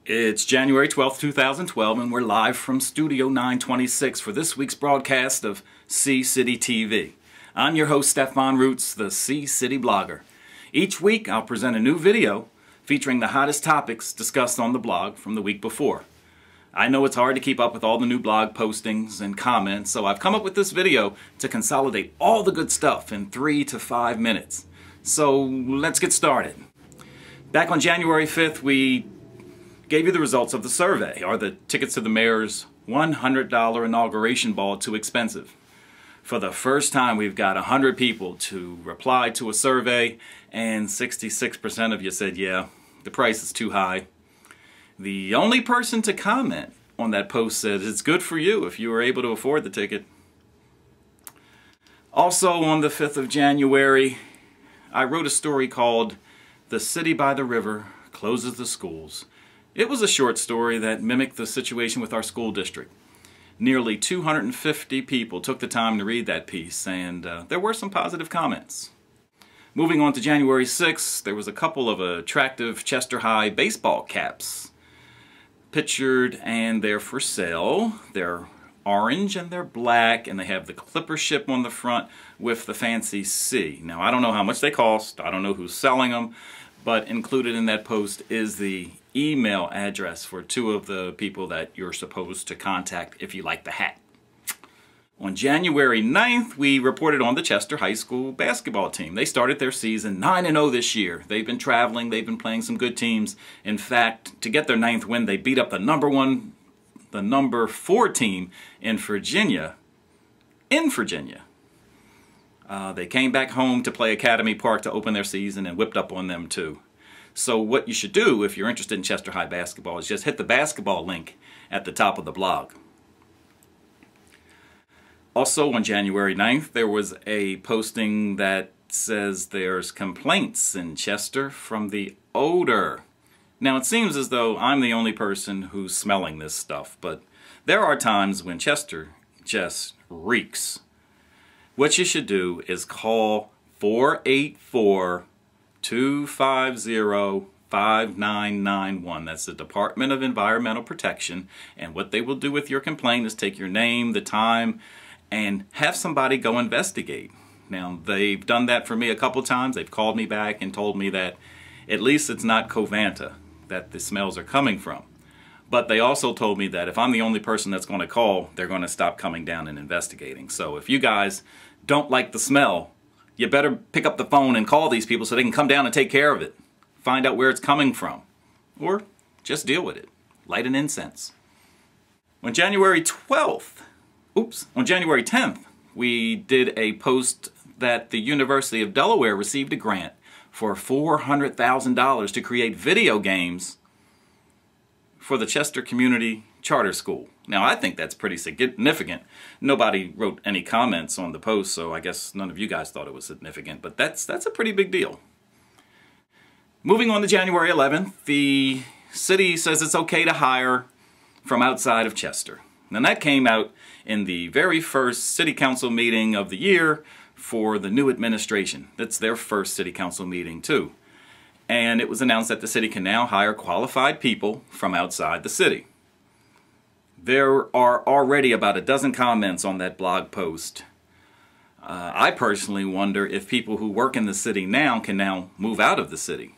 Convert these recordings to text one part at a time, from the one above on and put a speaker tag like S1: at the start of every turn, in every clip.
S1: It's January 12th, 2012, and we're live from Studio 926 for this week's broadcast of C-City TV. I'm your host, Stefan Roots, the C-City blogger. Each week, I'll present a new video featuring the hottest topics discussed on the blog from the week before. I know it's hard to keep up with all the new blog postings and comments, so I've come up with this video to consolidate all the good stuff in 3 to 5 minutes. So let's get started. Back on January 5th, we gave you the results of the survey. Are the tickets to the mayor's $100 inauguration ball too expensive? For the first time, we've got 100 people to reply to a survey, and 66% of you said, yeah, the price is too high. The only person to comment on that post said it's good for you if you were able to afford the ticket. Also on the 5th of January, I wrote a story called "The City by the River Closes the Schools." It was a short story that mimicked the situation with our school district. Nearly 250 people took the time to read that piece, and there were some positive comments. Moving on to January 6th, there was a couple of attractive Chester High baseball caps pictured, and they're for sale. They're orange and they're black, and they have the Clipper ship on the front with the fancy C. Now, I don't know how much they cost, I don't know who's selling them, but included in that post is the email address for 2 of the people that you're supposed to contact if you like the hat. On January 9th, we reported on the Chester High School basketball team. They started their season 9-0 this year. They've been traveling, they've been playing some good teams. In fact, to get their 9th win, they beat up the number 4 team in Virginia. They came back home to play Academy Park to open their season and whipped up on them too. So what you should do if you're interested in Chester High basketball is just hit the basketball link at the top of the blog. Also on January 9th, there was a posting that says there's complaints in Chester from the odor. Now it seems as though I'm the only person who's smelling this stuff, but there are times when Chester just reeks. What you should do is call 484-250-5991. That's the Department of Environmental Protection, and what they will do with your complaint is take your name, the time, and have somebody go investigate. Now, they've done that for me a couple times. They've called me back and told me that at least it's not Covanta that the smells are coming from. But they also told me that if I'm the only person that's going to call, they're going to stop coming down and investigating. So if you guys don't like the smell, you better pick up the phone and call these people so they can come down and take care of it. Find out where it's coming from. Or just deal with it. Light an incense. On January 10th, we did a post that the University of Delaware received a grant for $400,000 to create video games for the Chester Community Charter School. Now, I think that's pretty significant. Nobody wrote any comments on the post, so I guess none of you guys thought it was significant, but that's a pretty big deal. Moving on to January 11th, the city says it's okay to hire from outside of Chester. And that came out in the very first city council meeting of the year for the new administration. That's their first city council meeting too. And it was announced that the city can now hire qualified people from outside the city. There are already about a dozen comments on that blog post. I personally wonder if people who work in the city now can now move out of the city.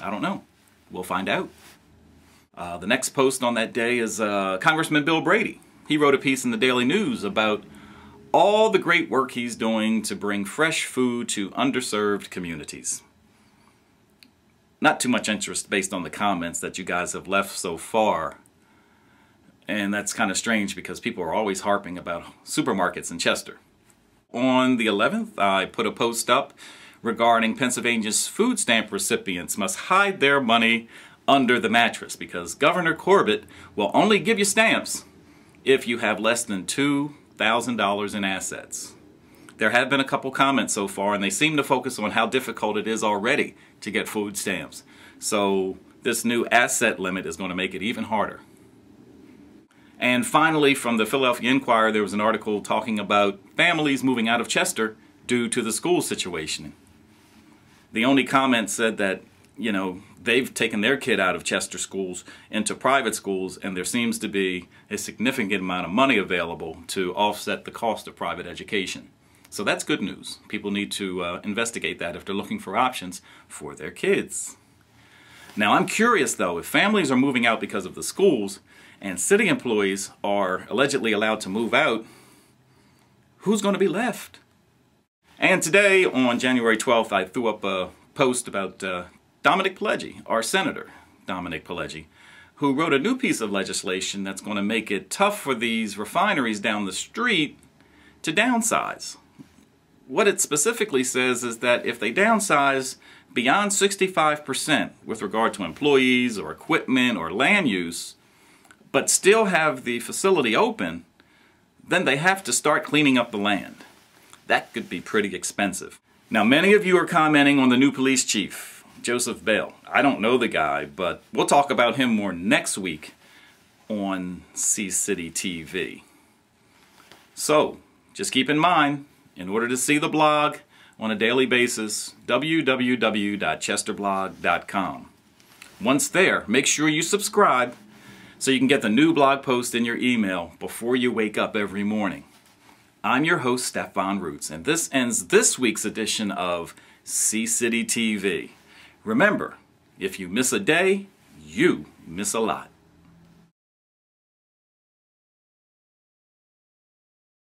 S1: I don't know. We'll find out. The next post on that day is Congressman Bill Brady. He wrote a piece in the Daily News about all the great work he's doing to bring fresh food to underserved communities. Not too much interest based on the comments that you guys have left so far. And that's kind of strange because people are always harping about supermarkets in Chester. On the 11th, I put a post up regarding Pennsylvania's food stamp recipients must hide their money under the mattress because Governor Corbett will only give you stamps if you have less than $2,000 in assets. There have been a couple comments so far, and they seem to focus on how difficult it is already to get food stamps. So this new asset limit is going to make it even harder. And finally, from the Philadelphia Inquirer, there was an article talking about families moving out of Chester due to the school situation. The only comment said that, they've taken their kid out of Chester schools into private schools, and there seems to be a significant amount of money available to offset the cost of private education. So that's good news. People need to investigate that if they're looking for options for their kids. Now, I'm curious though, if families are moving out because of the schools and city employees are allegedly allowed to move out, who's going to be left? And today, on January 12th, I threw up a post about Dominic Pileggi, our Senator Dominic Pileggi, who wrote a new piece of legislation that's going to make it tough for these refineries down the street to downsize. What it specifically says is that if they downsize beyond 65% with regard to employees or equipment or land use, but still have the facility open, then they have to start cleaning up the land. That could be pretty expensive. Now, many of you are commenting on the new police chief, Joseph Bell. I don't know the guy, but we'll talk about him more next week on C-City TV. So, just keep in mind, in order to see the blog on a daily basis, www.chesterblog.com. Once there, make sure you subscribe so you can get the new blog post in your email before you wake up every morning. I'm your host, Stefan Roots, and this ends this week's edition of C-City TV. Remember, if you miss a day, you miss a lot.